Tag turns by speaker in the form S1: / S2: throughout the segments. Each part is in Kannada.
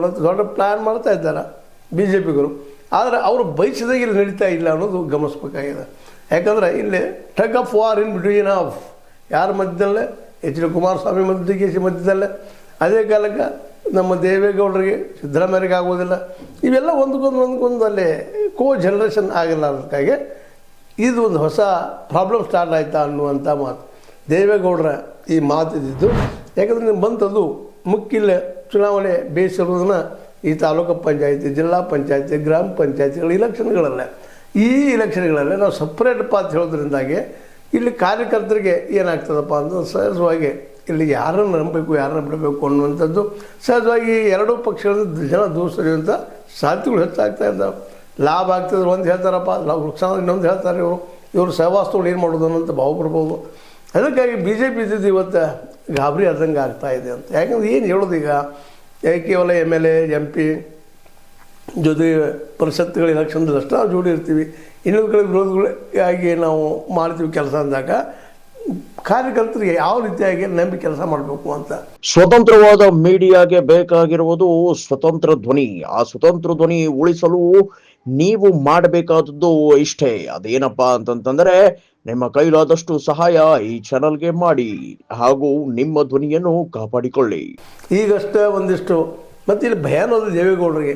S1: ದೊಡ್ಡ ಪ್ಲ್ಯಾನ್ ಮಾಡ್ತಾ ಇದ್ದಾರೆ ಬಿ ಜೆ ಪಿಗರು. ಆದರೆ ಅವರು ಬಯಸಿದಾಗ ಇಲ್ಲಿ ನಡೀತಾ ಇಲ್ಲ ಅನ್ನೋದು ಗಮನಿಸ್ಬೇಕಾಗಿದೆ. ಯಾಕಂದರೆ ಇಲ್ಲಿ tug of war in between of ಯಾರ ಮಧ್ಯದಲ್ಲೇ ಎಚ್ ಡಿ ಕುಮಾರಸ್ವಾಮಿ ಮಧ್ಯದಲ್ಲೇ, ಅದೇ ಕಾಲಕ್ಕೆ ನಮ್ಮ ದೇವೇಗೌಡರಿಗೆ ಸಿದ್ದರಾಮಯ್ಯರಿಗೆ ಆಗೋದಿಲ್ಲ. ಇವೆಲ್ಲ ಒಂದಕ್ಕೊಂದು ಅಲ್ಲಿ ಜನರೇಷನ್ ಆಗಿಲ್ಲ. ಅದಕ್ಕಾಗಿ ಇದು ಒಂದು ಹೊಸ ಪ್ರಾಬ್ಲಮ್ ಸ್ಟಾರ್ಟ್ ಆಯ್ತಾ ಅನ್ನುವಂಥ ಮಾತು ದೇವೇಗೌಡರ ಈ ಮಾತಿದ್ದು. ಯಾಕಂದರೆ ನೀವು ಬಂತದ್ದು ಮುಖ್ಯ ಚುನಾವಣೆ ಬೇಸಿರೋದನ್ನು ಈ ತಾಲೂಕು ಪಂಚಾಯತಿ, ಜಿಲ್ಲಾ ಪಂಚಾಯತಿ, ಗ್ರಾಮ ಪಂಚಾಯತಿಗಳ ಇಲೆಕ್ಷನ್ಗಳಲ್ಲೇ. ಈ ಇಲೆಕ್ಷನ್ಗಳಲ್ಲೇ ನಾವು ಸಪ್ರೇಟ್ ಪಾತ್ ಹೇಳೋದ್ರಿಂದಾಗಿ ಇಲ್ಲಿ ಕಾರ್ಯಕರ್ತರಿಗೆ ಏನಾಗ್ತದಪ್ಪ ಅಂತ ಸಹಜವಾಗಿ ಇಲ್ಲಿ ಯಾರನ್ನು ನಂಬಬೇಕು ಯಾರನ್ನು ಬಿಡಬೇಕು ಅನ್ನುವಂಥದ್ದು ಸಹಜವಾಗಿ ಎರಡೂ ಪಕ್ಷಗಳಿಂದ ಜನ ದೂರ ಸರಿಯುವಂಥ ಸಾಧ್ಯತೆಗಳು ಹೆಚ್ಚಾಗ್ತಾ ಇದ್ದಾವೆ. ಲಾಭ ಆಗ್ತಿದ್ರೆ ಒಂದು ಹೇಳ್ತಾರಪ್ಪ, ನುಕ್ಸಾನ ಇನ್ನೊಂದು ಹೇಳ್ತಾರೆ. ಇವರು ಸಹವಾಸಗಳು ಏನು ಮಾಡೋದು ಅನ್ನೋಂಥ ಭಾವ ಬರ್ಬೋದು. ಅದಕ್ಕಾಗಿ ಬಿ ಜೆ ಪಿ ಇದ್ದಿದ್ದು ಇವತ್ತು ಗಾಬರಿ ಆದಂಗೆ ಆಗ್ತಾಯಿದೆ ಅಂತ. ಯಾಕಂದ್ರೆ ಏನು ಹೇಳೋದು ಈಗ ಕೇವಲ MLA MP ಜೊತೆ ಪರಿಷತ್ಗಳ ಇಲೆಕ್ಷನ್ದಲ್ಲಿ ಅಷ್ಟು ನಾವು ಜೋಡಿ ಇರ್ತೀವಿ. ಇನ್ನೊಂದು ಕಡೆ ವಿರೋಧಗಳಾಗಿ ನಾವು ಮಾಡ್ತೀವಿ ಕೆಲಸ ಅಂದಾಗ ಕಾರ್ಯಕರ್ತರಿಗೆ ಯಾವ ರೀತಿಯಾಗಿ ನಂಬಿ ಕೆಲಸ ಮಾಡಬೇಕು ಅಂತ.
S2: ಸ್ವತಂತ್ರವಾದ ಮೀಡಿಯಾಗೆ ಬೇಕಾಗಿರುವುದು ಸ್ವತಂತ್ರ ಧ್ವನಿ. ಆ ಸ್ವತಂತ್ರ ಧ್ವನಿ ಉಳಿಸಲು ನೀವು ಮಾಡಬೇಕಾದದ್ದು ಇಷ್ಟೇ. ಅದೇನಪ್ಪಾ ಅಂತಂತಂದ್ರೆ ನಿಮ್ಮ ಕೈಲಾದಷ್ಟು ಸಹಾಯ ಈ ಚಾನಲ್ಗೆ ಮಾಡಿ ಹಾಗೂ ನಿಮ್ಮ ಧ್ವನಿಯನ್ನು ಕಾಪಾಡಿಕೊಳ್ಳಿ.
S1: ಈಗಷ್ಟೇ ಒಂದಿಷ್ಟು ಮತ್ತು ಇಲ್ಲಿ ಭಯ ಅನ್ನೋದು ದೇವೇಗೌಡರಿಗೆ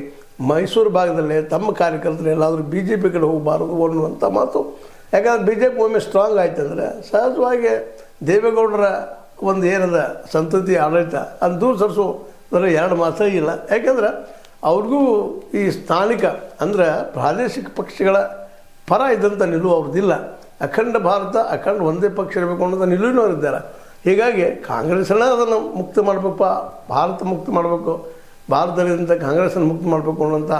S1: ಮೈಸೂರು ಭಾಗದಲ್ಲೇ ತಮ್ಮ ಕಾರ್ಯಕರ್ತರು ಎಲ್ಲಾದರೂ ಬಿ ಜೆ ಪಿ ಕಡೆ ಹೋಗಬಾರದು ಅನ್ನುವಂಥ ಮಾತು. ಯಾಕಂದ್ರೆ ಬಿ ಜೆ ಪಿ ಒಮ್ಮೆ ಸ್ಟ್ರಾಂಗ್ ಆಯ್ತಂದ್ರೆ ಸಹಜವಾಗಿ ದೇವೇಗೌಡರ ಒಂದು ಏನದ ಸಂತತಿ ಆಡಳಿತ ಅದು ದೂರ ಸರಿಸೋದ್ರ ಎರಡು ಮಾತೇ ಇಲ್ಲ. ಯಾಕಂದ್ರೆ ಅವ್ರಿಗೂ ಈ ಸ್ಥಾನಿಕ ಅಂದರೆ ಪ್ರಾದೇಶಿಕ ಪಕ್ಷಗಳ ಪರ ಇದ್ದಂಥ ನಿಲುವು ಅವ್ರದ್ದಿಲ್ಲ. ಅಖಂಡ ಭಾರತ, ಅಖಂಡ ಒಂದೇ ಪಕ್ಷ ಇರಬೇಕು ಅನ್ನೋದು ನಿಲುವಿನವ್ರು ಇದ್ದಾರೆ. ಹೀಗಾಗಿ ಕಾಂಗ್ರೆಸ್ಸನ್ನ ಅದನ್ನು ಮುಕ್ತ ಮಾಡಬೇಕು, ಭಾರತ ಮುಕ್ತ ಮಾಡಬೇಕು, ಭಾರತದಿಂದ ಕಾಂಗ್ರೆಸ್ಸನ್ನು ಮುಕ್ತ ಮಾಡಬೇಕು ಅನ್ನೋಂಥ